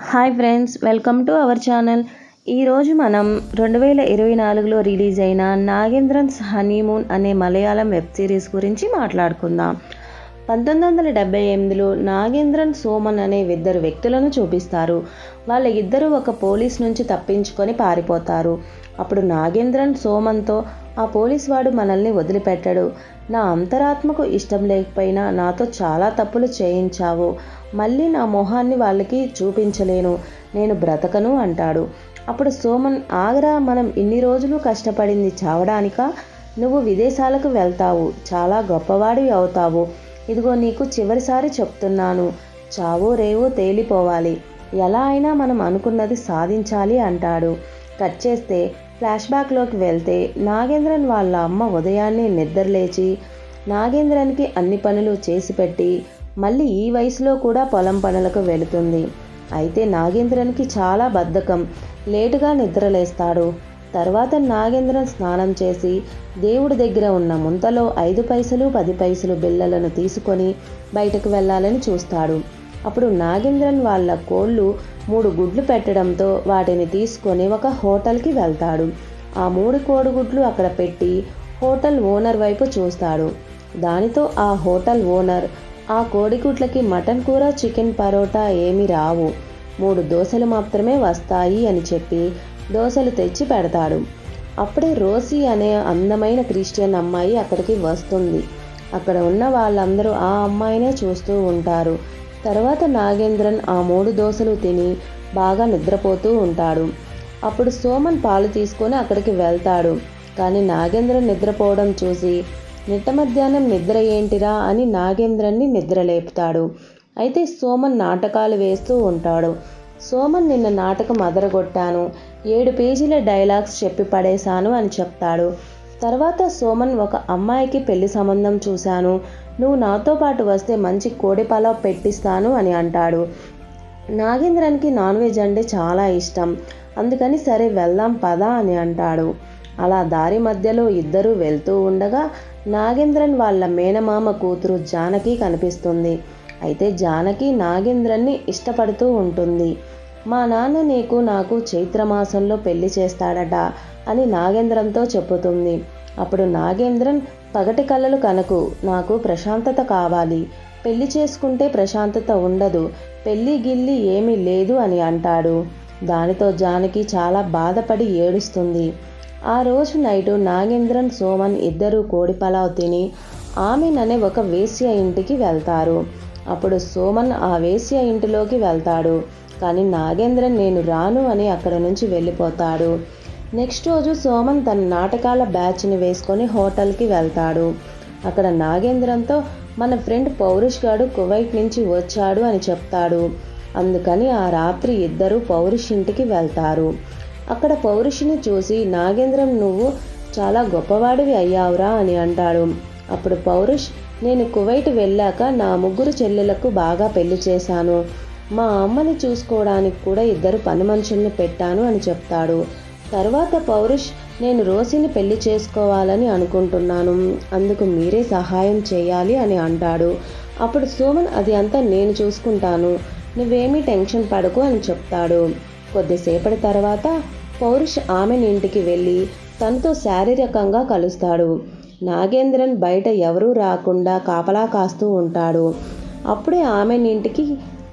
Hi friends, welcome to our channel. ఈరోజు మనం 2024లో release అయిన నాగేంద్రన్స్ హనీమూన్ అనే మలయాళం వెబ్ సిరీస్ గురించి మాట్లాడుకుందాం. 1978లో నాగేంద్రన్, సోమన్ అనే ఇద్దరు వ్యక్తులను చూపిస్తారు. వాళ్ళ ఇద్దరు ఒక పోలీస్ నుంచి తప్పించుకొని పారిపోతారు. అప్పుడు నాగేంద్రన్ సోమన్తో, ఆ పోలీస్ వాడు మనల్ని వదిలిపెట్టడు. నా అంతరాత్మకు ఇష్టం లేకపోయినా నాతో చాలా తప్పులు చేయించావు. మళ్ళీ నా మొహాన్ని వాళ్ళకి చూపించలేను. నేను బ్రతకను అంటాడు. అప్పుడు సోమన్, ఆగరా, మనం ఇన్ని రోజులు కష్టపడింది చావడానికా? నువ్వు విదేశాలకు వెళ్తావు, చాలా గొప్పవాడివి అవుతావు. ఇదిగో నీకు చివరిసారి చెప్తున్నాను, చావో రేవో తేలిపోవాలి. ఎలా అయినా మనం అనుకున్నది సాధించాలి అంటాడు. కట్ చేస్తే ఫ్లాష్ బ్యాక్లోకి వెళ్తే నాగేంద్రన్ వాళ్ళ అమ్మ ఉదయాన్నే నిద్రలేచి నాగేంద్రన్కి అన్ని పనులు చేసి పెట్టి మళ్ళీ ఈ వయసులో కూడా పొలం పనులకు వెళుతుంది. అయితే నాగేంద్రన్కి చాలా బద్ధకం, లేటుగా నిద్రలేస్తాడు. తర్వాత నాగేంద్రన్ స్నానం చేసి దేవుడి దగ్గర ఉన్న ముంతలో 5 పైసలు 10 పైసలు బిళ్ళలను తీసుకొని బయటకు వెళ్ళాలని చూస్తాడు. అప్పుడు నాగేంద్రన్ వాళ్ళ కోళ్ళు 3 గుడ్లు పెట్టడంతో వాటిని తీసుకొని ఒక హోటల్కి వెళ్తాడు. ఆ 3 కోడిగుడ్లు అక్కడ పెట్టి హోటల్ ఓనర్ వైపు చూస్తాడు. దానితో ఆ హోటల్ ఓనర్, ఆ కోడిగుడ్లకి మటన్ కూర, చికెన్ పరోటా ఏమీ రావు, 3 దోశలు మాత్రమే వస్తాయి అని చెప్పి దోశలు తెచ్చి పెడతాడు. అప్పుడే రోసీ అనే అందమైన క్రిస్టియన్ అమ్మాయి అక్కడికి వస్తుంది. అక్కడ ఉన్న వాళ్ళందరూ ఆ అమ్మాయినే చూస్తూ ఉంటారు. తర్వాత నాగేంద్రన్ ఆ 3 దోశలు తిని బాగా నిద్రపోతూ ఉంటాడు. అప్పుడు సోమన్ పాలు తీసుకొని అక్కడికి వెళ్తాడు. కానీ నాగేంద్రన్ నిద్రపోవడం చూసి, నిట్ట మధ్యాహ్నం నిద్ర ఏంటిరా అని నాగేంద్రన్ని నిద్రలేపుతాడు. అయితే సోమన్ నాటకాలు వేస్తూ ఉంటాడు. సోమన్, నిన్న నాటకం అదరగొట్టాను, 7 పేజీల డైలాగ్స్ చెప్పి పడేశాను అని చెప్తాడు. తర్వాత సోమన్, ఒక అమ్మాయికి పెళ్లి సంబంధం చూశాను, నువ్వు నాతో పాటు వస్తే మంచి కోడి పలావ్ పెట్టిస్తాను అని అంటాడు. నాగేంద్రన్కి నాన్ వెజ్ అంటే చాలా ఇష్టం, అందుకని సరే వెళ్దాం పదా అని అంటాడు. అలా దారి మధ్యలో ఇద్దరూ వెళ్తూ ఉండగా నాగేంద్రన్ వాళ్ళ మేనమామ కూతురు జానకి కనిపిస్తుంది. అయితే జానకి నాగేంద్రన్ని ఇష్టపడుతూ ఉంటుంది. మా నాన్న నీకు నాకు చైత్రమాసంలో పెళ్లి చేస్తాడట అని నాగేంద్రన్తో చెప్పుతుంది. అప్పుడు నాగేంద్రన్, పగటి కలలు కనకు, నాకు ప్రశాంతత కావాలి, పెళ్లి చేసుకుంటే ప్రశాంతత ఉండదు, పెళ్లి గిల్లి ఏమీ లేదు అని అంటాడు. దానితో జానకి చాలా బాధపడి ఏడుస్తుంది. ఆ రోజు నైటు నాగేంద్రన్, సోమన్ ఇద్దరూ కోడి పలావ్ తిని ఆమెన్ అనే ఒక వేశ్య ఇంటికి వెళ్తారు. అప్పుడు సోమన్ ఆ వేశ్య ఇంటిలోకి వెళ్తాడు. కానీ నాగేంద్రన్ నేను రాను అని అక్కడ నుంచి వెళ్ళిపోతాడు. నెక్స్ట్ రోజు సోమన్ తన నాటకాల బ్యాచ్ని వేసుకొని హోటల్కి వెళ్తాడు. అక్కడ నాగేంద్రన్తో, మన ఫ్రెండ్ పౌరుష్ గాడు కువైట్ నుంచి వచ్చాడు అని చెప్తాడు. అందుకని ఆ రాత్రి ఇద్దరు పౌరుష్ ఇంటికి వెళ్తారు. అక్కడ పౌరుషిని చూసి నాగేంద్రన్, నువ్వు చాలా గొప్పవాడివి అయ్యావురా అని అంటాడు. అప్పుడు పౌరుష్, నేను కువైట్ వెళ్ళాక నా 3 చెల్లెలకు బాగా పెళ్లి చేశాను, మా అమ్మని చూసుకోవడానికి కూడా 2 పని మనుషుల్ని పెట్టాను అని చెప్తాడు. తర్వాత పౌరుష్, నేను రోసిని పెళ్లి చేసుకోవాలని అనుకుంటున్నాను, అందుకు మీరే సహాయం చేయాలి అని అంటాడు. అప్పుడు సోమన్, అది అంతా నేను చూసుకుంటాను, నువ్వేమీ టెన్షన్ పడకు అని చెప్తాడు. కొద్దిసేపటి తర్వాత పౌరుష్ ఆమెన్ ఇంటికి వెళ్ళి తనతో శారీరకంగా కలుస్తాడు. నాగేంద్రన్ బయట ఎవరూ రాకుండా కాపలా కాస్తూ ఉంటాడు. అప్పుడే ఆమెన్ ఇంటికి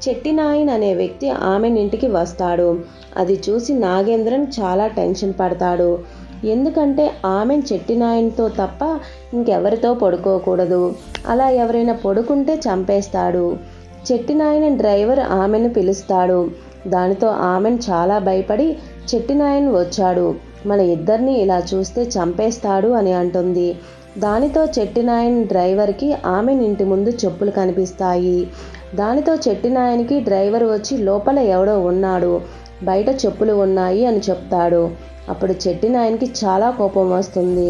చెట్టినాయన్ అనే వ్యక్తి ఆమెన్ ఇంటికి వస్తాడు. అది చూసి నాగేంద్రన్ చాలా టెన్షన్ పడతాడు. ఎందుకంటే ఆమెన్ చెట్టినాయన్తో తప్ప ఇంకెవరితో పడుకోకూడదు, అలా ఎవరైనా పడుకుంటే చంపేస్తాడు. చెట్టినాయన్ డ్రైవర్ ఆమెను పిలుస్తాడు. దానితో ఆమెన్ చాలా భయపడి, చెట్టినాయన్ వచ్చాడు, మన ఇద్దరిని ఇలా చూస్తే చంపేస్తాడు అని అంటుంది. దానితో చెట్టినాయన్ డ్రైవర్కి ఆమెన్ ఇంటి ముందు చెప్పులు కనిపిస్తాయి. దానితో చెట్టినాయన్కి డ్రైవర్ వచ్చి, లోపల ఎవడో ఉన్నాడు, బయట చెప్పులు ఉన్నాయి అని చెప్తాడు. అప్పుడు చెట్టినాయన్కి చాలా కోపం వస్తుంది.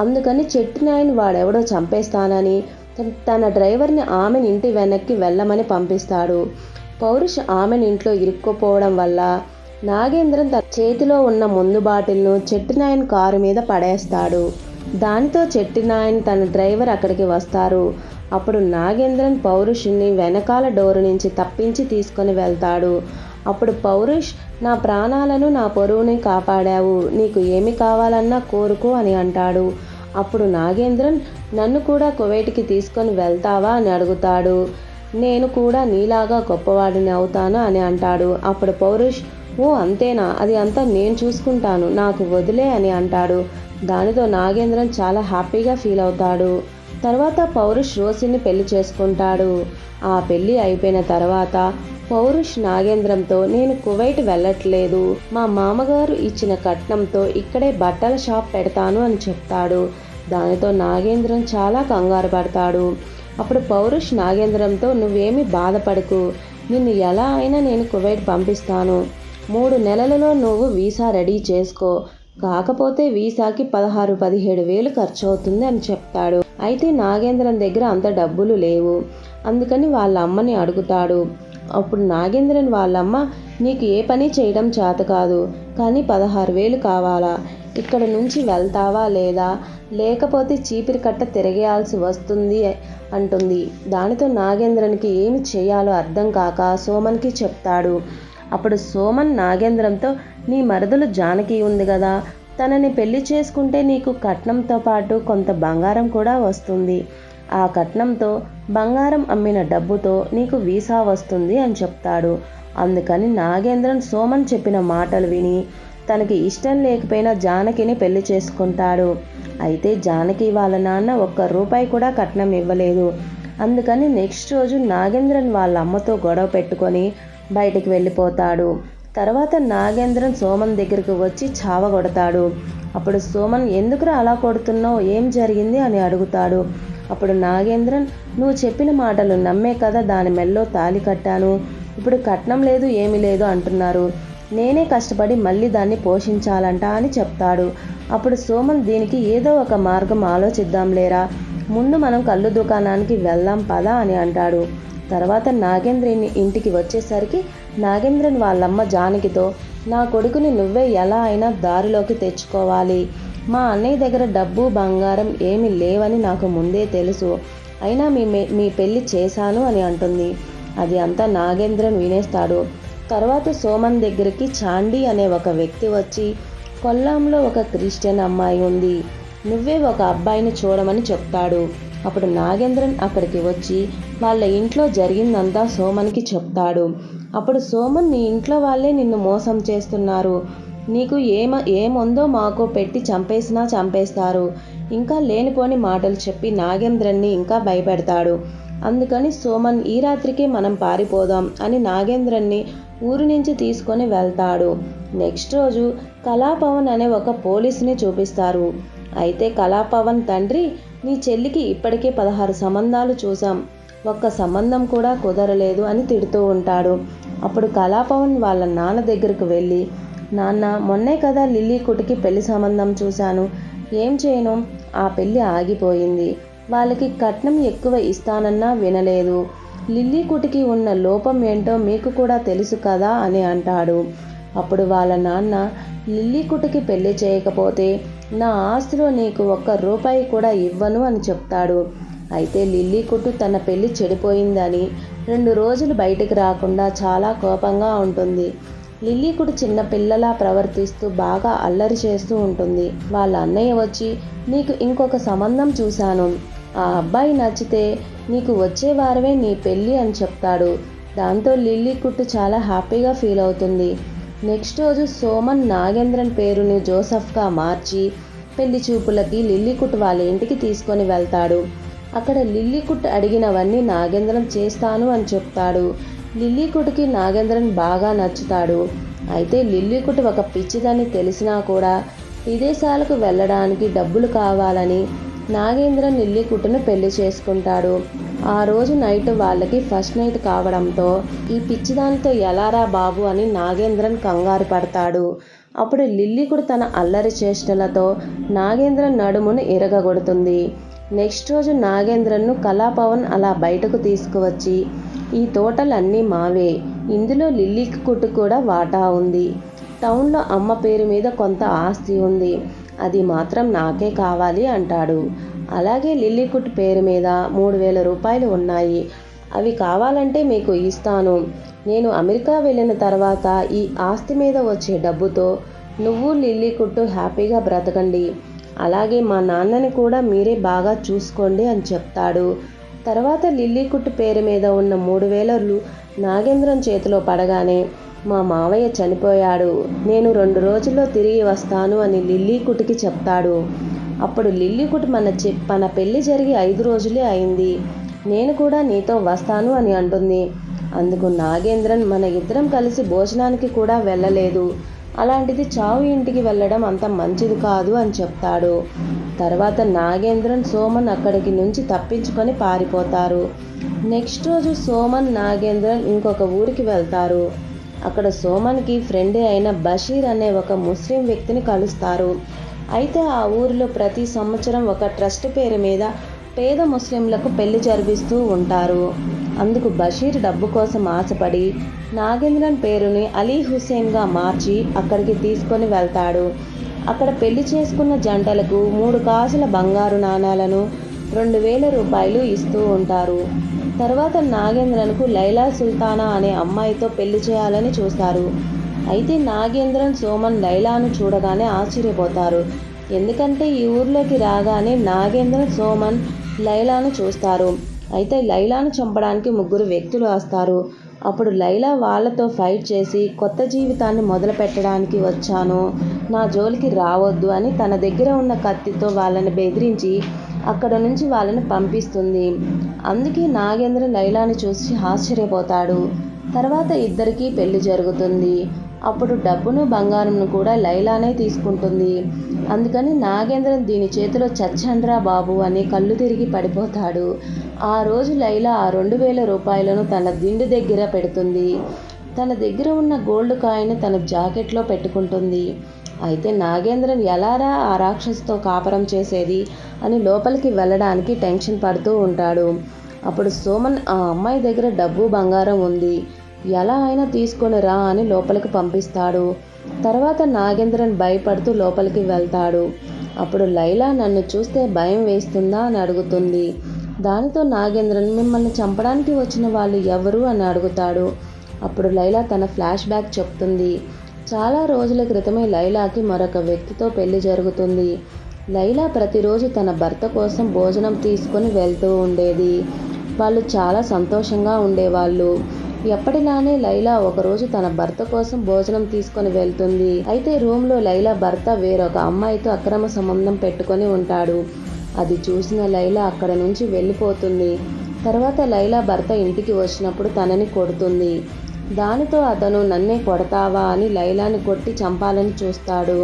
అందుకని చెట్టినాయన్ వాడెవడో చంపేస్తానని తన డ్రైవర్ని ఆమెన్ ఇంటి వెనక్కి వెళ్ళమని పంపిస్తాడు. పౌరుష్ ఆమెన్ ఇంట్లో ఇరుక్కుపోవడం వల్ల నాగేంద్రన్ తన చేతిలో ఉన్న మందు బాటిల్ను చెట్టినాయన్ కారు మీద పడేస్తాడు. దానితో చెట్టినాయన్ తన డ్రైవర్ అక్కడికి వస్తారు. అప్పుడు నాగేంద్రన్ పౌరుషుని వెనకాల డోరు నుంచి తప్పించి తీసుకొని వెళ్తాడు. అప్పుడు పౌరుష్, నా ప్రాణాలను నా పరువుని కాపాడావు, నీకు ఏమి కావాలన్నా కోరుకో అని అంటాడు. అప్పుడు నాగేంద్రన్, నన్ను కూడా కువైట్కి తీసుకొని వెళ్తావా అని అడుగుతాడు. నేను కూడా నీలాగా గొప్పవాడిని అవుతాను అని అంటాడు. అప్పుడు పౌరుష్, ఓ అంతేనా, అది అంతా నేను చూసుకుంటాను, నాకు వదిలే అని అంటాడు. దానితో నాగేంద్రన్ చాలా హ్యాపీగా ఫీల్ అవుతాడు. తర్వాత పౌరుష్ రోసిని పెళ్లి చేసుకుంటాడు. ఆ పెళ్లి అయిపోయిన తర్వాత పౌరుష్ నాగేంద్రంతో, నేను కువైట్ వెళ్ళట్లేదు, మా మామగారు ఇచ్చిన కట్నంతో ఇక్కడే బట్టల షాప్ పెడతాను అని చెప్తాడు. దానితో నాగేంద్రన్ చాలా కంగారు పడతాడు. అప్పుడు పౌరుష్ నాగేంద్రంతో, నువ్వేమీ బాధపడకు, నిన్ను ఎలా అయినా నేను కువైట్ పంపిస్తాను, 3 నెలలలో నువ్వు వీసా రెడీ చేసుకో, కాకపోతే వీసాకి 16-17 వేలు ఖర్చు అవుతుంది అని చెప్తాడు. అయితే నాగేంద్రన్ దగ్గర అంత డబ్బులు లేవు, అందుకని వాళ్ళ అమ్మని అడుగుతాడు. అప్పుడు నాగేంద్రన్ వాళ్ళమ్మ, నీకు ఏ పని చేయడం చేత కాదు, కానీ 16 వేలు కావాలా, ఇక్కడ నుంచి వెళ్తావా లేదా, లేకపోతే చీపిరి కట్ట తిరగేయాల్సి వస్తుంది అంటుంది. దానితో నాగేంద్రన్కి ఏమి చేయాలో అర్థం కాక సోమన్కి చెప్తాడు. అప్పుడు సోమన్ నాగేంద్రంతో, నీ మరదలు జానకి ఉంది కదా, తనని పెళ్లి చేసుకుంటే నీకు కట్నంతో పాటు కొంత బంగారం కూడా వస్తుంది, ఆ కట్నంతో బంగారం అమ్మిన డబ్బుతో నీకు వీసా వస్తుంది అని చెప్తాడు. అందుకని నాగేంద్రన్ సోమన్ చెప్పిన మాటలు విని తనకి ఇష్టం లేకపోయినా జానకిని పెళ్లి చేసుకుంటాడు. అయితే జానకి వాళ్ళ నాన్న ₹1 కూడా కట్నం ఇవ్వలేదు. అందుకని నెక్స్ట్ రోజు నాగేంద్రన్ వాళ్ళ అమ్మతో గొడవ పెట్టుకొని బయటికి వెళ్ళిపోతాడు. తర్వాత నాగేంద్రన్ సోమన్ దగ్గరకు వచ్చి చావగొడతాడు. అప్పుడు సోమన్, ఎందుకురా అలా కొడుతున్నావు, ఏం జరిగింది అని అడుగుతాడు. అప్పుడు నాగేంద్రన్, నువ్వు చెప్పిన మాటలు నమ్మే కదా దాని మెల్లో తాళి కట్టాను, ఇప్పుడు కట్నం లేదు ఏమీ లేదు అంటున్నారు, నేనే కష్టపడి మళ్ళీ దాన్ని పోషించాలంట అని చెప్తాడు. అప్పుడు సోమన్, దీనికి ఏదో ఒక మార్గం ఆలోచిద్దాంలేరా, ముందు మనం కళ్ళు దుకాణానికి వెళ్దాం పదా అని అంటాడు. తర్వాత నాగేంద్రన్ ఇంటికి వచ్చేసరికి నాగేంద్రన్ వాళ్ళమ్మ జానకితో, నా కొడుకుని నువ్వే ఎలా అయినా దారిలోకి తెచ్చుకోవాలి, మా అన్నయ్య దగ్గర డబ్బు బంగారం ఏమీ లేవని నాకు ముందే తెలుసు, అయినా మీ పెళ్లి చేశాను అని అంటుంది. అది అంతా నాగేంద్రన్ వినేస్తాడు. తర్వాత సోమన్ దగ్గరికి చాండీ అనే ఒక వ్యక్తి వచ్చి, కొల్లాంలో ఒక క్రిస్టియన్ అమ్మాయి ఉంది, నువ్వే ఒక అబ్బాయిని చూడమని చెప్తాడు. అప్పుడు నాగేంద్రన్ అక్కడికి వచ్చి వాళ్ళ ఇంట్లో జరిగిందంతా సోమన్కి చెప్తాడు. అప్పుడు సోమన్, నీ ఇంట్లో వాళ్ళే నిన్ను మోసం చేస్తున్నారు, నీకు ఏముందో మాకు పెట్టి చంపేసినా చంపేస్తారు, ఇంకా లేనిపోని మాటలు చెప్పి నాగేంద్రన్ని ఇంకా భయపెడతాడు. అందుకని సోమన్, ఈ రాత్రికే మనం పారిపోదాం అని నాగేంద్రన్ని ఊరు నుంచి తీసుకొని వెళ్తాడు. నెక్స్ట్ రోజు కళాపవన్ అనే ఒక పోలీసుని చూపిస్తారు. అయితే కళాపవన్ తండ్రి, నీ చెల్లికి ఇప్పటికే 16 సంబంధాలు చూసాం, ఒక్క సంబంధం కూడా కుదరలేదు అని తిడుతూ ఉంటాడు. అప్పుడు కళాపవన్ వాళ్ళ నాన్న దగ్గరకు వెళ్ళి, నాన్న, మొన్నే కదా లిల్లీ కుటికి పెళ్లి సంబంధం చూశాను, ఏం చేయను, ఆ పెళ్లి ఆగిపోయింది, వాళ్ళకి కట్నం ఎక్కువ ఇస్తానన్నా వినలేదు, లిల్లీ కుటికి ఉన్న లోపం ఏంటో మీకు కూడా తెలుసు కదా అని అంటాడు. అప్పుడు వాళ్ళ నాన్న, లిల్లీ కుటికి పెళ్లి చేయకపోతే నా ఆస్తిలో నీకు ₹1 కూడా ఇవ్వను అని చెప్తాడు. అయితే లిల్లీ కుట్టు తన పెళ్లి చెడిపోయిందని 2 రోజులు బయటికి రాకుండా చాలా కోపంగా ఉంటుంది. లిల్లీ కుట్టు చిన్న పిల్లలా ప్రవర్తిస్తూ బాగా అల్లరి చేస్తూ ఉంటుంది. వాళ్ళ అన్నయ్య వచ్చి, నీకు ఇంకొక సంబంధం చూశాను, ఆ అబ్బాయి నచ్చితే నీకు వచ్చే వారమే నీ పెళ్ళి అని చెప్తాడు. దాంతో లిల్లీ కుట్టు చాలా హ్యాపీగా ఫీల్ అవుతుంది. నెక్స్ట్ రోజు సోమన్ నాగేంద్రన్ పేరుని జోసఫ్గా మార్చి పెళ్లి చూపులకి లిల్లీ కుట్టు వాళ్ళ ఇంటికి తీసుకొని వెళ్తాడు. అక్కడ లిల్లీ కుట్టు అడిగినవన్నీ నాగేంద్రన్ చేస్తాను అని చెప్తాడు. లిల్లీ కుట్టుకి నాగేంద్రన్ బాగా నచ్చుతాడు. అయితే లిల్లీ కుట్టు ఒక పిచ్చిదని తెలిసినా కూడా విదేశాలకు వెళ్ళడానికి డబ్బులు కావాలని నాగేంద్రన్ లిల్లీ కుట్టును పెళ్లి చేసుకుంటాడు. ఆ రోజు నైట్ వాళ్ళకి ఫస్ట్ నైట్ కావడంతో ఈ పిచ్చిదానితో ఎలారా బాబు అని నాగేంద్రన్ కంగారు పడతాడు. అప్పుడు లిల్లీ కుట్టు తన అల్లరి చేష్టలతో నాగేంద్రన్ నడుమును ఇరగగొడుతుంది. నెక్స్ట్ రోజు నాగేంద్రన్ను కళాపవన్ అలా బయటకు తీసుకువచ్చి, ఈ తోటలన్నీ మావే, ఇందులో లిల్లీ కుట్టు కూడా వాటా ఉంది, టౌన్లో అమ్మ పేరు మీద కొంత ఆస్తి ఉంది, అది మాత్రం నాకే కావాలి అంటాడు. అలాగే లిల్లీ కుట్టు పేరు మీద ₹3000 ఉన్నాయి, అవి కావాలంటే మీకు ఇస్తాను. నేను అమెరికా వెళ్ళిన తర్వాత ఈ ఆస్తి మీద వచ్చే డబ్బుతో నువ్వు లిల్లీ కుట్టు హ్యాపీగా బ్రతకండి. అలాగే మా నాన్నని కూడా మీరే బాగా చూసుకోండి అని చెప్తాడు. తర్వాత లిల్లీ కుట్టు పేరు మీద ఉన్న 3,000 నాగేంద్రన్ చేతిలో పడగానే మా మావయ్య చనిపోయాడు, నేను 2 రోజుల్లో తిరిగి వస్తాను అని లిల్లీ కుట్టుకి చెప్తాడు. అప్పుడు లిల్లీ కుట్టు మన పెళ్లి జరిగి 5 రోజులే అయింది, నేను కూడా నీతో వస్తాను అని అంటుంది. అందుకు నాగేంద్రన్ మన ఇద్దరం కలిసి భోజనానికి కూడా వెళ్ళలేదు, అలాంటిది చావు ఇంటికి వెళ్ళడం అంత మంచిది కాదు అని చెప్తాడు. తర్వాత నాగేంద్రన్ సోమన్ అక్కడికి నుంచి తప్పించుకొని పారిపోతారు. నెక్స్ట్ రోజు సోమన్ నాగేంద్రన్ ఇంకొక ఊరికి వెళ్తారు. అక్కడ సోమన్కి ఫ్రెండే అయిన బషీర్ అనే ఒక ముస్లిం వ్యక్తిని కలుస్తారు. అయితే ఆ ఊరిలో ప్రతి సంవత్సరం ఒక ట్రస్ట్ పేరు మీద పేద ముస్లింలకు పెళ్లి జరిపిస్తూ ఉంటారు. అందుకు బషీర్ డబ్బు కోసం ఆశపడి నాగేంద్రన్ పేరుని అలీ హుసేన్గా మార్చి అక్కడికి తీసుకొని వెళ్తాడు. అక్కడ పెళ్లి చేసుకున్న జంటలకు 3 కాసుల బంగారు నాణాలను 2,000 రూపాయలు ఇస్తూ ఉంటారు. తర్వాత నాగేంద్రన్కు లైలా సుల్తానా అనే అమ్మాయితో పెళ్లి చేయాలని చూస్తారు. అయితే నాగేంద్రన్ సోమన్ లైలాను చూడగానే ఆశ్చర్యపోతారు. ఎందుకంటే ఈ ఊర్లోకి రాగానే నాగేంద్రన్ సోమన్ లైలాను చూస్తారు. అయితే లైలాను చంపడానికి 3 వ్యక్తులు వస్తారు. అప్పుడు లైలా వాళ్ళతో ఫైట్ చేసి కొత్త జీవితాన్ని మొదలు పెట్టడానికి వచ్చాను, నా జోలికి రావద్దు అని తన దగ్గర ఉన్న కత్తితో వాళ్ళని బెదిరించి అక్కడ నుంచి వాళ్ళని పంపిస్తుంది. అందుకే నాగేంద్ర లైలాని చూసి ఆశ్చర్యపోతాడు. తర్వాత ఇద్దరికీ పెళ్లి జరుగుతుంది. అప్పుడు డబ్బును బంగారంను కూడా లైలానే తీసుకుంటుంది. అందుకని నాగేంద్రన్ దీని చేతిలో చచ్చండ్రా బాబు అని కళ్ళు తిరిగి పడిపోతాడు. ఆ రోజు లైలా ఆ 2,000 రూపాయలను తన దిండు దగ్గర పెడుతుంది. తన దగ్గర ఉన్న గోల్డ్ కాయిన్ తన జాకెట్లో పెట్టుకుంటుంది. అయితే నాగేంద్రన్ ఎలారా ఆ రాక్షసుతో కాపురం చేసేది అని లోపలికి వెళ్ళడానికి టెన్షన్ పడుతూ ఉంటాడు. అప్పుడు సోమన్ ఆ అమ్మాయి దగ్గర డబ్బు బంగారం ఉంది, ఎలా అయినా తీసుకొని రా అని లోపలికి పంపిస్తాడు. తర్వాత నాగేంద్రన్ భయపడుతూ లోపలికి వెళ్తాడు. అప్పుడు లైలా నన్ను చూస్తే భయం వేస్తుందా అని అడుగుతుంది. దానితో నాగేంద్రన్ మిమ్మల్ని చంపడానికి వచ్చిన వాళ్ళు ఎవరు అని అడుగుతాడు. అప్పుడు లైలా తన ఫ్లాష్ బ్యాక్ చెప్తుంది. చాలా రోజుల క్రితమే లైలాకి మరొక వ్యక్తితో పెళ్లి జరుగుతుంది. లైలా ప్రతిరోజు తన భర్త కోసం భోజనం తీసుకొని వెళ్తూ ఉండేది. వాళ్ళు చాలా సంతోషంగా ఉండేవాళ్ళు. ఎప్పటిలానే లైలా ఒకరోజు తన భర్త కోసం భోజనం తీసుకొని వెళ్తుంది. అయితే రూమ్లో లైలా భర్త వేరొక అమ్మాయితో అక్రమ సంబంధం పెట్టుకొని ఉంటాడు. అది చూసిన లైలా అక్కడ నుంచి వెళ్ళిపోతుంది. తర్వాత లైలా భర్త ఇంటికి వచ్చినప్పుడు తనని కొడుతుంది. దానితో అతను నన్నే కొడతావా అని లైలాని కొట్టి చంపాలని చూస్తాడు.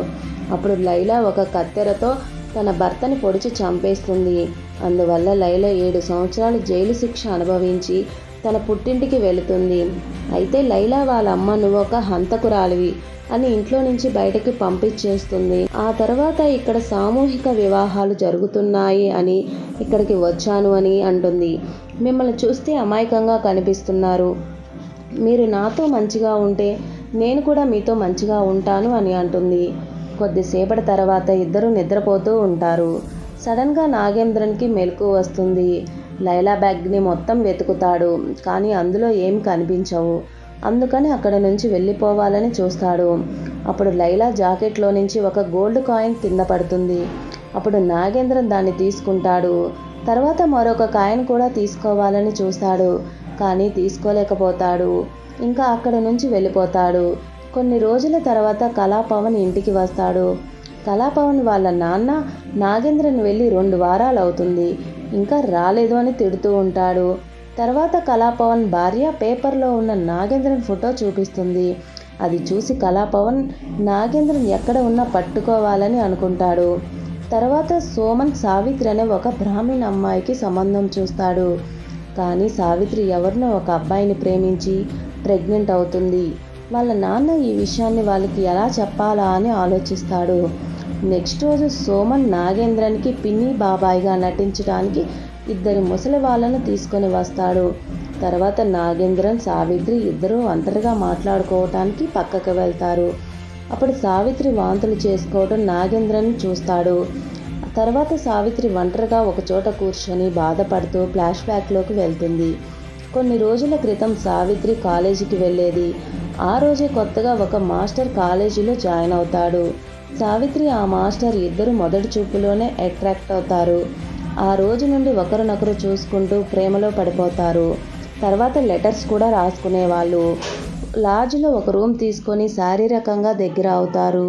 అప్పుడు లైలా ఒక కత్తెరతో తన భర్తని పొడిచి చంపేస్తుంది. అందువల్ల లైలా 7 సంవత్సరాలు జైలు శిక్ష అనుభవించి తన పుట్టింటికి వెళుతుంది. అయితే లైలా వాళ్ళ అమ్మ నువ్వు ఒక హంతకురాలివి అని ఇంట్లో నుంచి బయటకి పంపించేస్తుంది. ఆ తర్వాత ఇక్కడ సామూహిక వివాహాలు జరుగుతున్నాయి అని ఇక్కడికి వచ్చాను అని అంటుంది. మిమ్మల్ని చూస్తే అమాయకంగా కనిపిస్తున్నారు, మీరు నాతో మంచిగా ఉంటే నేను కూడా మీతో మంచిగా ఉంటాను అని అంటుంది. కొద్దిసేపటి తర్వాత ఇద్దరు నిద్రపోతూ ఉంటారు. సడన్గా నాగేంద్రన్కి మెలకు వస్తుంది. లైలా బ్యాగ్ని మొత్తం వెతుకుతాడు, కానీ అందులో ఏం కనిపించవు. అందుకని అక్కడ నుంచి వెళ్ళిపోవాలని చూస్తాడు. అప్పుడు లైలా జాకెట్లో నుంచి ఒక గోల్డ్ కాయిన్ కింద పడుతుంది. అప్పుడు నాగేంద్రన్ దాన్ని తీసుకుంటాడు. తర్వాత మరొక కాయిన్ కూడా తీసుకోవాలని చూస్తాడు, కానీ తీసుకోలేకపోతాడు. ఇంకా అక్కడ నుంచి వెళ్ళిపోతాడు. కొన్ని రోజుల తర్వాత కళాపవన్ ఇంటికి వస్తాడు. కళాపవన్ వాళ్ళ నాన్న నాగేంద్రన్ వెళ్ళి 2 వారాలు అవుతుంది, ఇంకా రాలేదు అని తిడుతూ ఉంటాడు. తర్వాత కళాపవన్ భార్య పేపర్లో ఉన్న నాగేంద్రన్ ఫోటో చూపిస్తుంది. అది చూసి కళాపవన్ నాగేంద్రన్ ఎక్కడ ఉన్నా పట్టుకోవాలని అనుకుంటాడు. తర్వాత సోమన్ సావిత్రి అనే ఒక బ్రాహ్మణ అమ్మాయికి సంబంధం చూస్తాడు. కానీ సావిత్రి ఎవరినో ఒక అబ్బాయిని ప్రేమించి ప్రెగ్నెంట్ అవుతుంది. వాళ్ళ నాన్న ఈ విషయాన్ని వాళ్ళకి ఎలా చెప్పాలా అని ఆలోచిస్తాడు. నెక్స్ట్ రోజు సోమన్ నాగేంద్రన్కి పిన్ని బాబాయిగా నటించడానికి 2 ముసలి వాళ్ళను తీసుకొని వస్తాడు. తర్వాత నాగేంద్రన్ సావిత్రి ఇద్దరూ ఒంటరిగా మాట్లాడుకోవటానికి పక్కకు వెళ్తారు. అప్పుడు సావిత్రి వాంతులు చేసుకోవడం నాగేంద్రన్ చూస్తాడు. తర్వాత సావిత్రి ఒంటరిగా ఒక చోట కూర్చొని బాధపడుతూ ఫ్లాష్ బ్యాక్లోకి వెళ్తుంది. కొన్ని రోజుల క్రితం సావిత్రి కాలేజీకి వెళ్ళేది. ఆ రోజే కొత్తగా ఒక మాస్టర్ కాలేజీలో జాయిన్ అవుతాడు. సావిత్రి ఆ మాస్టర్ ఇద్దరు మొదటి చూపులోనే అట్రాక్ట్ అవుతారు. ఆ రోజు నుండి ఒకరినొకరు చూసుకుంటూ ప్రేమలో పడిపోతారు. తర్వాత లెటర్స్ కూడా రాసుకునేవాళ్ళు. లాడ్జ్లో ఒక రూమ్ తీసుకొని శారీరకంగా దగ్గర అవుతారు.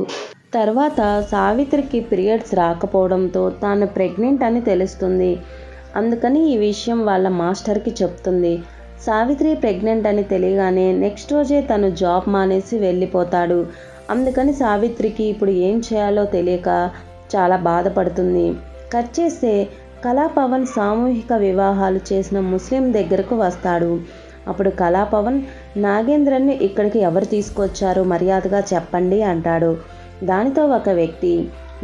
తర్వాత సావిత్రికి పీరియడ్స్ రాకపోవడంతో తాను ప్రెగ్నెంట్ అని తెలుస్తుంది. అందుకని ఈ విషయం వాళ్ళ మాస్టర్కి చెప్తుంది. సావిత్రి ప్రెగ్నెంట్ అని తెలియగానే నెక్స్ట్ రోజే తను జాబ్ మానేసి వెళ్ళిపోతాడు. అందుకని సావిత్రికి ఇప్పుడు ఏం చేయాలో తెలియక చాలా బాధపడుతుంది. కట్ చేస్తే కళాపవన్ సామూహిక వివాహాలు చేసిన ముస్లిం దగ్గరకు వస్తాడు. అప్పుడు కళాపవన్, నాగేంద్రన్ని ఇక్కడికి ఎవరు తీసుకొచ్చారో మర్యాదగా చెప్పండి అంటాడు. దానితో ఒక వ్యక్తి,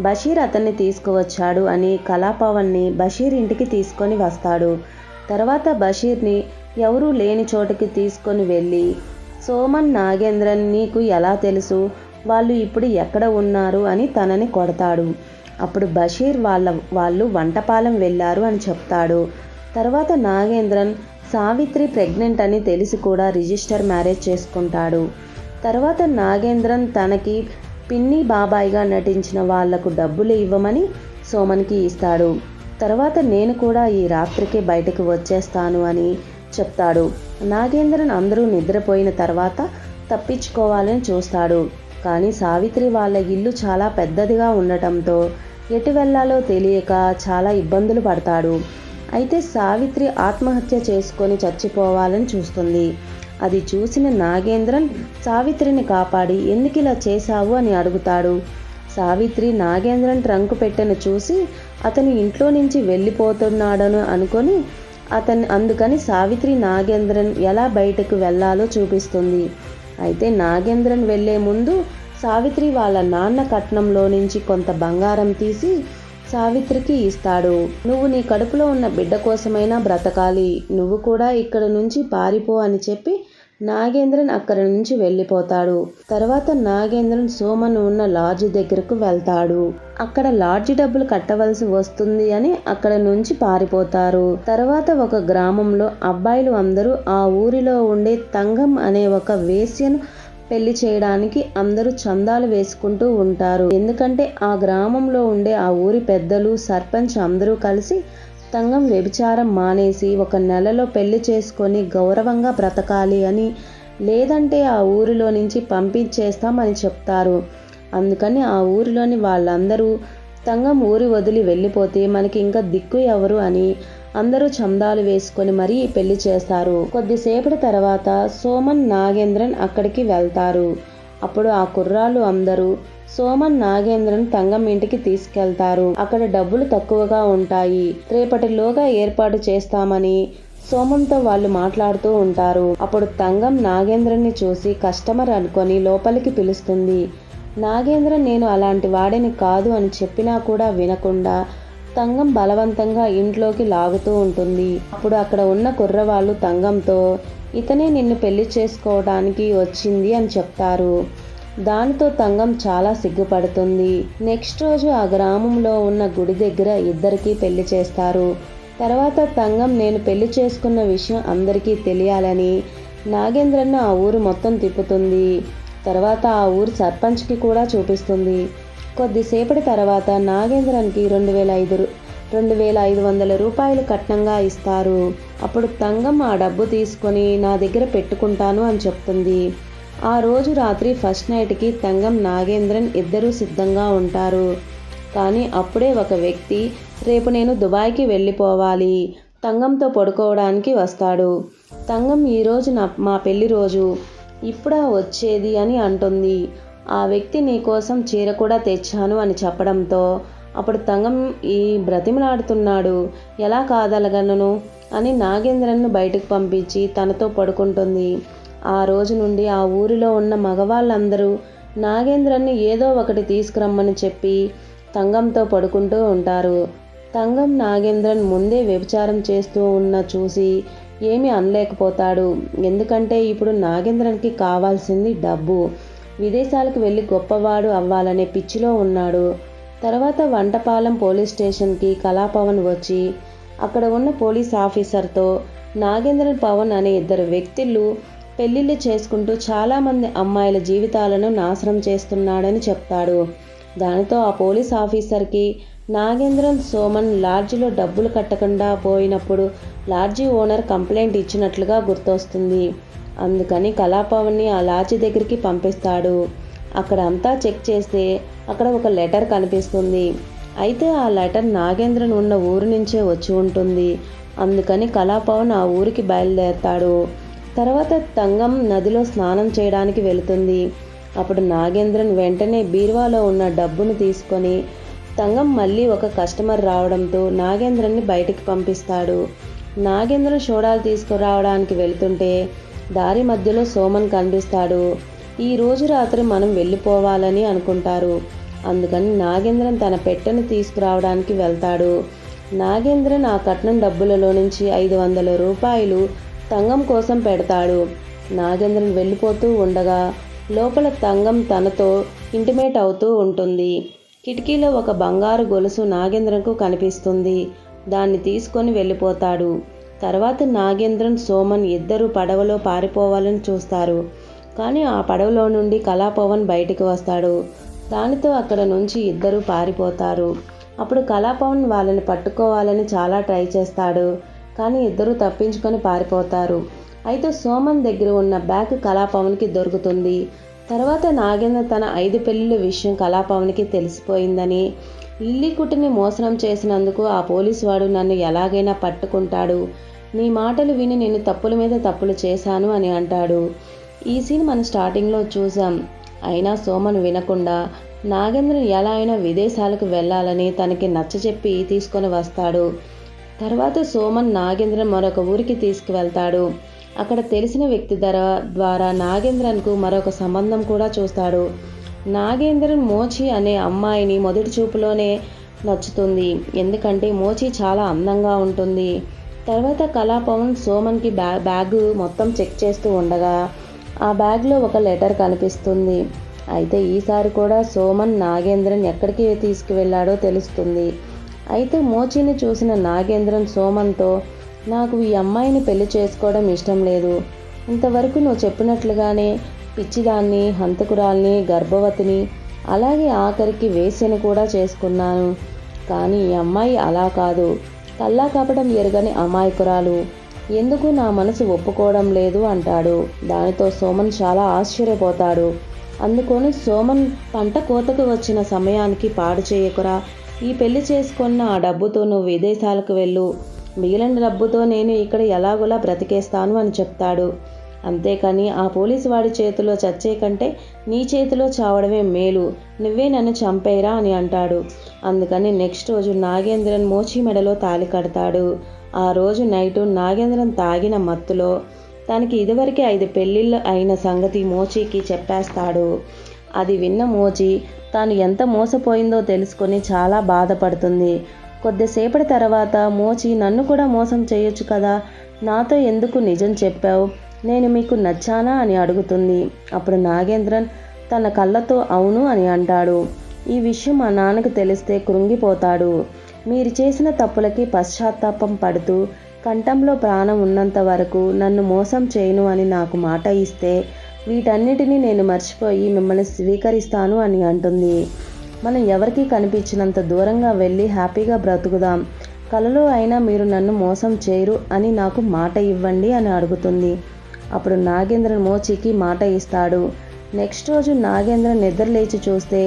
బషీర్ అతన్ని తీసుకువచ్చాడు అని కళాపవన్ని బషీర్ ఇంటికి తీసుకొని వస్తాడు. తర్వాత బషీర్ని ఎవరూ లేని చోటుకి తీసుకొని వెళ్ళి, సోమన్, నాగేంద్రన్ నీకు ఎలా తెలుసు, వాళ్ళు ఇప్పుడు ఎక్కడ ఉన్నారు అని తనని కొడతాడు. అప్పుడు బషీర్ వాళ్ళు వంటపాలెం వెళ్ళారు అని చెప్తాడు. తర్వాత నాగేంద్రన్ సావిత్రి ప్రెగ్నెంట్ అని తెలిసి కూడా రిజిస్టర్ మ్యారేజ్ చేసుకుంటాడు. తర్వాత నాగేంద్రన్ తనకి పిన్ని బాబాయిగా నటించిన వాళ్లకు డబ్బులు ఇవ్వమని సోమన్కి ఇస్తాడు. తర్వాత నేను కూడా ఈ రాత్రికి బయటకు వచ్చేస్తాను అని చెప్తాడు. నాగేంద్రన్ అందరూ నిద్రపోయిన తర్వాత తప్పించుకోవాలని చూస్తాడు. కానీ సావిత్రి వాళ్ళ ఇల్లు చాలా పెద్దదిగా ఉండటంతో ఎటు వెళ్లాలో తెలియక చాలా ఇబ్బందులు పడతాడు. అయితే సావిత్రి ఆత్మహత్య చేసుకొని చచ్చిపోవాలని చూస్తుంది. అది చూసిన నాగేంద్రన్ సావిత్రిని కాపాడి ఎందుకు ఇలా చేశావు అని అడుగుతాడు. సావిత్రి నాగేంద్రన్ ట్రంకు పెట్టెను చూసి అతను ఇంట్లో నుంచి వెళ్ళిపోతున్నాడని అనుకొని అందుకని సావిత్రి నాగేంద్రన్ ఎలా బయటకు వెళ్ళాలో చూపిస్తుంది. అయితే నాగేంద్రన్ వెళ్లే ముందు సావిత్రి వాళ్ళ నాన్న కట్నంలో నుంచి కొంత బంగారం తీసి సావిత్రికి ఇస్తాడు. నువ్వు నీ కడుపులో ఉన్న బిడ్డ కోసమైనా బ్రతకాలి, నువ్వు కూడా ఇక్కడ నుంచి పారిపో అని చెప్పి నాగేంద్రన్ అక్కడి నుంచి వెళ్ళిపోతాడు. తర్వాత నాగేంద్రన్ సోమన్ ఉన్న లాడ్జి దగ్గరకు వెళ్తాడు. అక్కడ లాడ్జి డబ్బులు కట్టవలసి వస్తుంది అని అక్కడ నుంచి పారిపోతారు. తర్వాత ఒక గ్రామంలో అబ్బాయిలు అందరూ ఆ ఊరిలో ఉండే తంగం అనే ఒక వేశ్యను పెళ్లి చేయడానికి అందరూ చందాలు వేసుకుంటూ ఉంటారు. ఎందుకంటే ఆ గ్రామంలో ఉండే ఆ ఊరి పెద్దలు, సర్పంచ్ అందరూ కలిసి తంగం వ్యభిచారం మానేసి 1 నెలలో పెళ్లి చేసుకొని గౌరవంగా బ్రతకాలి అని, లేదంటే ఆ ఊరిలో నుంచి పంపించేస్తామని చెప్తారు. అందుకని ఆ ఊరిలోని వాళ్ళందరూ తంగం ఊరి వదిలి వెళ్ళిపోతే మనకి ఇంకా దిక్కు ఎవరు అని అందరూ చందాలు వేసుకొని మరీ పెళ్లి చేస్తారు. కొద్దిసేపటి తర్వాత సోమన్, నాగేంద్రన్ అక్కడికి వెళ్తారు. అప్పుడు ఆ కుర్రాళ్ళు అందరూ సోమన్, నాగేంద్రన్ తంగం ఇంటికి తీసుకెళ్తారు. అక్కడ డబ్బులు తక్కువగా ఉంటాయి, రేపటిలోగా ఏర్పాటు చేస్తామని సోమన్తో వాళ్ళు మాట్లాడుతూ ఉంటారు. అప్పుడు తంగం నాగేంద్రన్ని చూసి కస్టమర్ అనుకొని లోపలికి పిలుస్తుంది. నాగేంద్రన్ నేను అలాంటి వాడిని కాదు అని చెప్పినా కూడా వినకుండా తంగం బలవంతంగా ఇంట్లోకి లాగుతూ ఉంటుంది. అప్పుడు అక్కడ ఉన్న కుర్రవాళ్ళు తంగంతో ఇతనే నిన్ను పెళ్లి చేసుకోవడానికి వచ్చింది అని చెప్తారు. దానితో తంగం చాలా సిగ్గుపడుతుంది. నెక్స్ట్ రోజు ఆ గ్రామంలో ఉన్న గుడి దగ్గర ఇద్దరికీ పెళ్లి చేస్తారు. తర్వాత తంగం నేను పెళ్లి చేసుకున్న విషయం అందరికీ తెలియాలని నాగేంద్రన్ను ఆ ఊరు మొత్తం తిప్పుతుంది. తర్వాత ఆ ఊరు సర్పంచ్కి కూడా చూపిస్తుంది. కొద్దిసేపటి తర్వాత నాగేంద్రన్కి 2,500 రూపాయలు కట్నంగా ఇస్తారు. అప్పుడు తంగం ఆ డబ్బు తీసుకొని నా దగ్గర పెట్టుకుంటాను అని చెప్తుంది. ఆ రోజు రాత్రి ఫస్ట్ నైట్కి తంగం, నాగేంద్రన్ ఇద్దరూ సిద్ధంగా ఉంటారు. కానీ అప్పుడే ఒక వ్యక్తి రేపు నేను దుబాయ్కి వెళ్ళిపోవాలి, తంగంతో పడుకోవడానికి వస్తాడు. తంగం ఈరోజు మా పెళ్లి రోజు, ఇప్పుడా వచ్చేది అని అంటుంది. ఆ వ్యక్తి నీకోసం చీర కూడా తెచ్చాను అని చెప్పడంతో అప్పుడు తంగం ఈ బ్రతిమలాడుతున్నాడు, ఎలా కాదలగలను అని నాగేంద్రన్ను బయటకు పంపించి తనతో పడుకుంటుంది. ఆ రోజు నుండి ఆ ఊరిలో ఉన్న మగవాళ్ళందరూ నాగేంద్రన్ని ఏదో ఒకటి తీసుకురమ్మని చెప్పి తంగంతో పడుకుంటూ ఉంటారు. తంగం నాగేంద్రన్ ముందే వ్యభిచారం చేస్తూ ఉన్న చూసి ఏమీ అనలేకపోతాడు. ఎందుకంటే ఇప్పుడు నాగేంద్రన్కి కావాల్సింది డబ్బు. విదేశాలకు వెళ్ళి గొప్పవాడు అవ్వాలనే పిచ్చిలో ఉన్నాడు. తర్వాత వంటపాలెం పోలీస్ స్టేషన్కి కళాపవన్ వచ్చి అక్కడ ఉన్న పోలీస్ ఆఫీసర్తో నాగేంద్రన్ పవన్ అనే ఇద్దరు వ్యక్తులు పెళ్లిళ్ళు చేసుకుంటూ చాలామంది అమ్మాయిల జీవితాలను నాశనం చేస్తున్నాడని చెప్తాడు. దానితో ఆ పోలీస్ ఆఫీసర్కి నాగేంద్రన్ సోమన్ లాడ్జిలో డబ్బులు కట్టకుండా పోయినప్పుడు లాడ్జి ఓనర్ కంప్లైంట్ ఇచ్చినట్లుగా గుర్తొస్తుంది. అందుకని కళాపవన్ని ఆ లాడ్జి దగ్గరికి పంపిస్తాడు. అక్కడ అంతా చెక్ చేస్తే అక్కడ ఒక లెటర్ కనిపిస్తుంది. అయితే ఆ లెటర్ నాగేంద్రన్ ఉన్న ఊరు నుంచే వచ్చి ఉంటుంది. అందుకని కళాపవన్ ఆ ఊరికి బయలుదేరతాడు. తర్వాత తంగం నదిలో స్నానం చేయడానికి వెళుతుంది. అప్పుడు నాగేంద్రన్ వెంటనే బీరువాలో ఉన్న డబ్బును తీసుకొని తంగం మళ్ళీ ఒక కస్టమర్ రావడంతో నాగేంద్రన్ని బయటికి పంపిస్తాడు. నాగేంద్రన్ సోడాలు తీసుకురావడానికి వెళుతుంటే దారి మధ్యలో సోమన్ కనిపిస్తాడు. ఈ రోజు రాత్రి మనం వెళ్ళిపోవాలని అనుకుంటారు. అందుకని నాగేంద్రన్ తన పెట్టెను తీసుకురావడానికి వెళ్తాడు. నాగేంద్రన్ ఆ కట్నం డబ్బులలో నుంచి 500 రూపాయలు తంగం కోసం పెడతాడు. నాగేంద్రన్ వెళ్ళిపోతూ ఉండగా లోపల తంగం తనతో ఇంటిమేట్ అవుతూ ఉంటుంది. కిటికీలో ఒక బంగారు గొలుసు నాగేంద్రన్కు కనిపిస్తుంది. దాన్ని తీసుకొని వెళ్ళిపోతాడు. తర్వాత నాగేంద్రన్ సోమన్ ఇద్దరు పడవలో పారిపోవాలని చూస్తారు. కానీ ఆ పడవలో నుండి కళాపవన్ బయటికి వస్తాడు. దానితో అక్కడ నుంచి ఇద్దరు పారిపోతారు. అప్పుడు కళాపవన్ వాళ్ళని పట్టుకోవాలని చాలా ట్రై చేస్తాడు. కానీ ఇద్దరు తప్పించుకొని పారిపోతారు. అయితే సోమన్ దగ్గర ఉన్న బ్యాగ్ కళాపవన్కి దొరుకుతుంది. తర్వాత నాగేంద్ర తన 5 పెళ్లిళ్ళ విషయం కళాపవన్కి తెలిసిపోయిందని, లిల్లీకుట్టిని మోసనం చేసినందుకు ఆ పోలీసు వాడు నన్ను ఎలాగైనా పట్టుకుంటాడు, నీ మాటలు విని నేను తప్పుల మీద తప్పులు చేశాను అని అంటాడు. ఈ సీన్ మనం స్టార్టింగ్లో చూసాం. అయినా సోమన్ వినకుండా నాగేంద్రన్ ఎలా అయినా విదేశాలకు వెళ్ళాలని తనకి నచ్చజెప్పి తీసుకొని వస్తాడు. తర్వాత సోమన్ నాగేంద్రన్ మరొక ఊరికి తీసుకువెళ్తాడు. అక్కడ తెలిసిన వ్యక్తి ద్వారా నాగేంద్రన్కు మరొక సంబంధం కూడా చూస్తాడు. నాగేంద్రన్ మోచి అనే అమ్మాయిని మొదటి చూపులోనే నచ్చుతుంది. ఎందుకంటే మోచి చాలా అందంగా ఉంటుంది. తర్వాత కళాపవన్ సోమన్కి బ్యాగ్ మొత్తం చెక్ చేస్తూ ఉండగా ఆ బ్యాగ్లో ఒక లెటర్ కనిపిస్తుంది. అయితే ఈసారి కూడా సోమన్ నాగేంద్రన్ ఎక్కడికి తీసుకువెళ్ళాడో తెలుస్తుంది. అయితే మోచిని చూసిన నాగేంద్రన్ సోమన్తో, నాకు ఈ అమ్మాయిని పెళ్లి చేసుకోవడం ఇష్టం లేదు. ఇంతవరకు నువ్వు చెప్పినట్లుగానే పిచ్చిదాన్ని, హంతకురాల్ని, గర్భవతిని, అలాగే ఆఖరికి వేశ్యని కూడా చేసుకున్నాను. కానీ ఈ అమ్మాయి అలా కాదు, కల్లా కపటం ఎరగని అమాయకురాలు. ఎందుకు నా మనసు ఒప్పుకోవడం లేదు అంటాడు. దానితో సోమన్ చాలా ఆశ్చర్యపోతాడు. అందుకొని సోమన్, పంట కోతకు వచ్చిన సమయానికి పాడు చేయకురా, ఈ పెళ్లి చేసుకున్న ఆ డబ్బుతో నువ్వు విదేశాలకు వెళ్ళు, మిగిలిన డబ్బుతో నేను ఇక్కడ ఎలాగోలా బ్రతికేస్తాను అని చెప్తాడు. అంతేకాని ఆ పోలీసు వాడి చేతిలో చచ్చే కంటే నీ చేతిలో చావడమే మేలు, నువ్వే నన్ను చంపేరా అని అంటాడు. అందుకని నెక్స్ట్ రోజు నాగేంద్రన్ మోచి మెడలో తాళి కడతాడు. ఆ రోజు నైటు నాగేంద్రన్ తాగిన మత్తులో తనకి ఇదివరకే 5 పెళ్ళిళ్ళు అయిన సంగతి మోచికి చెప్పేస్తాడు. అది విన్న మోచి తాను ఎంత మోసపోయిందో తెలుసుకొని చాలా బాధపడుతుంది. కొద్దిసేపటి తర్వాత మోచి, నన్ను కూడా మోసం చేయొచ్చు కదా, నాతో ఎందుకు నిజం చెప్పావు, నేను మీకు నచ్చానా అని అడుగుతుంది. అప్పుడు నాగేంద్రన్ తన కళ్ళతో అవును అని అంటాడు. ఈ విషయం మా నాన్నకు తెలిస్తే కృంగిపోతాడు. మీరు చేసిన తప్పులకి పశ్చాత్తాపం పడుతూ కంఠంలో ప్రాణం ఉన్నంత వరకు నన్ను మోసం చేయను అని నాకు మాట ఇస్తే వీటన్నిటినీ నేను మర్చిపోయి మిమ్మల్ని స్వీకరిస్తాను అని అంటుంది. మనం ఎవరికీ కనిపించినంత దూరంగా వెళ్ళి హ్యాపీగా బ్రతుకుదాం, కలలో అయినా మీరు నన్ను మోసం చేయరు అని నాకు మాట ఇవ్వండి అని అడుగుతుంది. అప్పుడు నాగేంద్రన్ మోచికి మాట ఇస్తాడు. నెక్స్ట్ రోజు నాగేంద్రన్ నిద్ర లేచి చూస్తే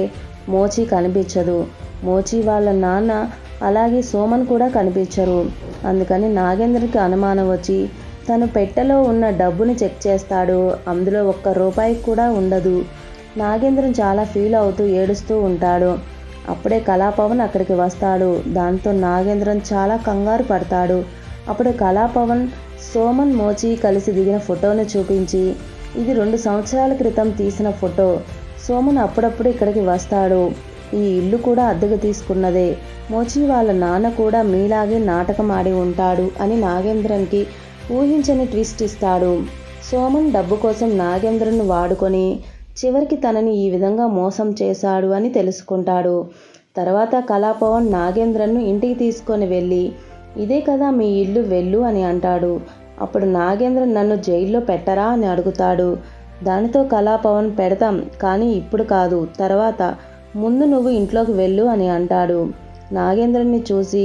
మోచి కనిపించదు. మోచి వాళ్ళ నాన్న అలాగే సోమన్ కూడా కనిపించరు. అందుకని నాగేంద్రకి అనుమానం వచ్చి తను పెట్టెలో ఉన్న డబ్బుని చెక్ చేస్తాడు. అందులో 1 రూపాయి కూడా ఉండదు. నాగేంద్రన్ చాలా ఫీల్ అవుతూ ఏడుస్తూ ఉంటాడు. అప్పుడే కళాపవన్ అక్కడికి వస్తాడు. దాంతో నాగేంద్రన్ చాలా కంగారు పడతాడు. అప్పుడు కళాపవన్ సోమన్ మోచి కలిసి దిగిన ఫోటోను చూపించి, ఇది 2 సంవత్సరాల క్రితం తీసిన ఫోటో, సోమన్ అప్పుడప్పుడు ఇక్కడికి వస్తాడు, ఈ ఇల్లు కూడా అద్దెకు తీసుకున్నదే, మోచి వాళ్ళ నాన్న కూడా మీలాగే నాటకం ఆడి ఉంటాడు అని నాగేంద్రన్కి ఊహించని ట్విస్ట్ ఇస్తాడు. సోమన్ డబ్బు కోసం నాగేంద్రన్ను వాడుకొని చివరికి తనని ఈ విధంగా మోసం చేశాడు అని తెలుసుకుంటాడు. తర్వాత కళాపవన్ నాగేంద్రన్ను ఇంటికి తీసుకొని వెళ్ళి, ఇదే కదా మీ ఇల్లు, వెళ్ళు అని అంటాడు. అప్పుడు నాగేంద్రన్ నన్ను జైల్లో పెట్టరా అని అడుగుతాడు. దానితో కళాపవన్ పెడతాం, కానీ ఇప్పుడు కాదు, తర్వాత, ముందు నువ్వు ఇంట్లోకి వెళ్ళు అని అంటాడు. నాగేంద్రన్ని చూసి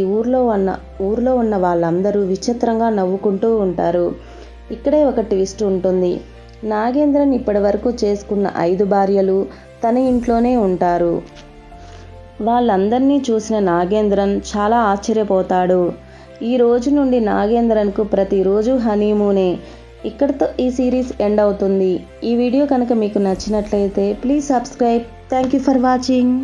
ఊర్లో ఉన్న వాళ్ళందరూ విచిత్రంగా నవ్వుకుంటూ ఉంటారు. ఇక్కడే ఒక ట్విస్ట్ ఉంటుంది. నాగేంద్రన్ ఇప్పటి వరకు చేసుకున్న 5 భార్యలు తన ఇంట్లోనే ఉంటారు. వాళ్ళందరినీ చూసిన నాగేంద్రన్ చాలా ఆశ్చర్యపోతాడు. ఈ రోజు నుండి నాగేంద్రన్కు ప్రతిరోజు హనీమూనే. ఇక్కడితో ఈ సిరీస్ ఎండ్ అవుతుంది. ఈ వీడియో కనుక మీకు నచ్చినట్లయితే please subscribe. Thank you for watching.